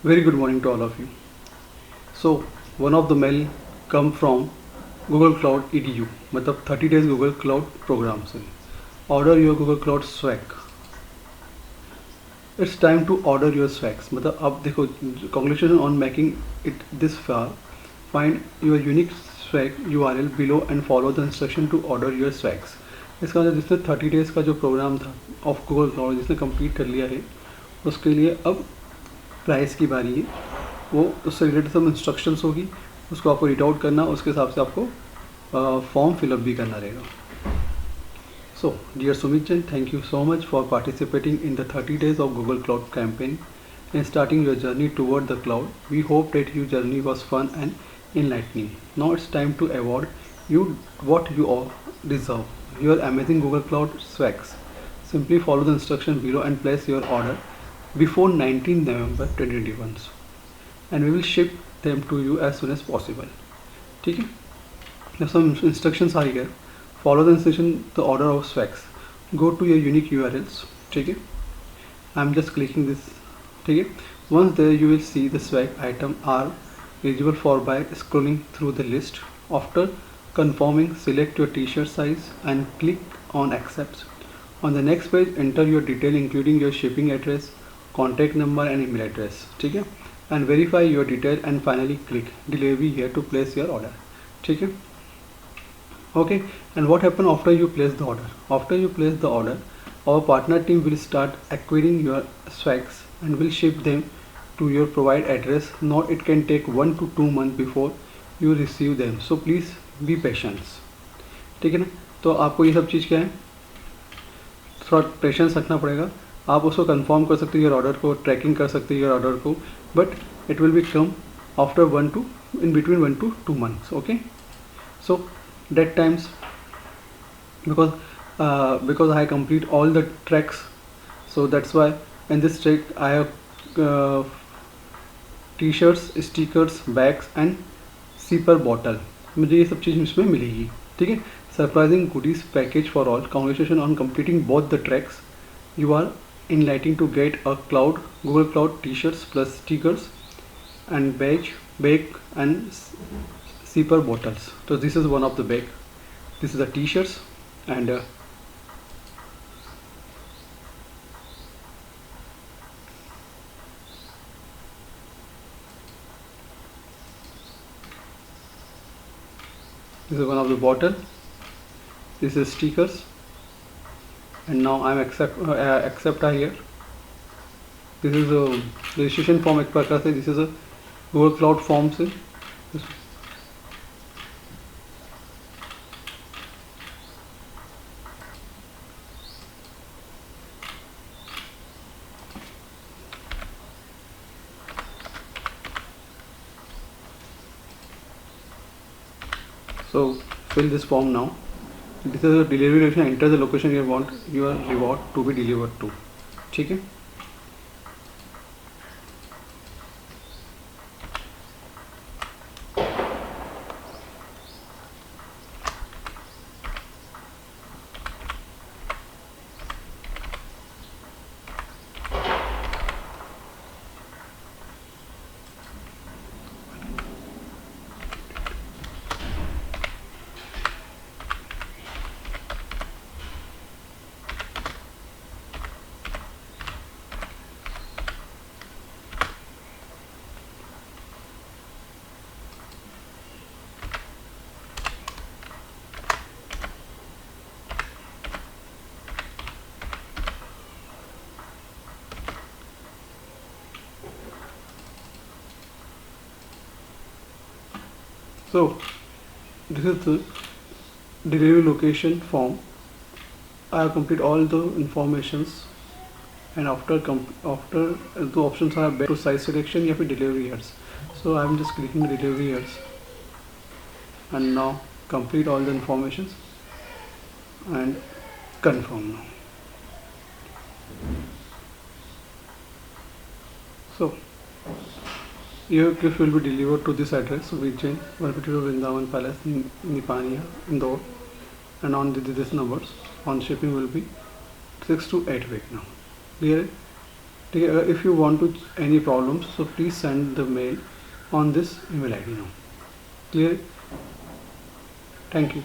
Very good morning to all of you. So, one of the mail come from Google Cloud EDU, मतलब 30 days Google Cloud program से. Order your Google Cloud swag. It's time to order your swags. मतलब अब देखो, congratulations on making it this far. Find your unique swag URL below and follow the instruction to order your swags. इसका मतलब जिसने 30 days का जो programme था of Google cloud जिसने कंप्लीट कर लिया है उसके लिए अब प्राइस की बारी है. वो उससे रिलेटेड सब इंस्ट्रक्शंस होगी, उसको आपको रीड आउट करना, उसके हिसाब से आपको फॉर्म फिलअप भी करना रहेगा. So, dear Sumit Jain, thank you so much for participating in the 30 days of Google Cloud campaign and starting your journey toward the cloud. We hope that your journey was fun and enlightening. Now it's time to award you what you all deserve. Your amazing Google Cloud swags. Simply follow the instruction below and place your order before 19 November 2021 and we will ship them to you as soon as possible. ठीक है? Now some instructions are here. Follow the instruction, the order of swags. Go to your unique URLs. ठीक है? I'm just clicking this. ठीक है? Once there you will see the swag item are eligible for by scrolling through the list. After confirming, select your t-shirt size and click on accept. On the next page, enter your detail including your shipping address, contact number and email address. ठीक है? And verify your detail and finally click delivery here to place your order. ठीक है? Okay, and what happen after you place the order? After you place the order, our partner team will start acquiring your swags and will ship them to your provided address. Now it can take 1 to 2 months before you receive them, so please be patient. ठीक है ना? तो आपको ये सब चीज़ क्या है, थोड़ा पेशेंस रखना पड़ेगा. आप उसको कंफर्म कर सकते हो योर ऑर्डर को, ट्रैकिंग कर सकते हो योर ऑर्डर को, but it will be come after 1 to in between 1 to 2 months. Okay, so that times because I complete all the tracks, so that's why in this track I have t-shirts, stickers, bags and zipper bottle. मुझे ये सब चीज़ इसमें मिलेगी. ठीक है? Surprising goodies package for all. Congratulations on completing both the tracks. You are enlightened to get a Google Cloud t-shirts plus stickers and bag and zipper bottles. So this is one of the bag. This is the t-shirts and this is one of the bottle. This is stickers and now I'm accept here. This is a registration form एक प्रकार से. This is a Google Cloud form से. So fill this form now. This is a delivery location. Enter the location you want your reward to be delivered to. ठीक है? So this is the delivery location form. I have completed all the informations and after the options are back to size selection या फिर delivery years. So I am just clicking delivery years and now complete all the informations and confirm now. So your gift will be delivered to this address, Vijay, 152 Vrindavan Palace, Nipania, Indore, and on this numbers. On shipping will be 6 to 8 weeks now. Clear? ठीक है. If you want to any problems, so please send the mail on this email ID now. Clear? Thank you.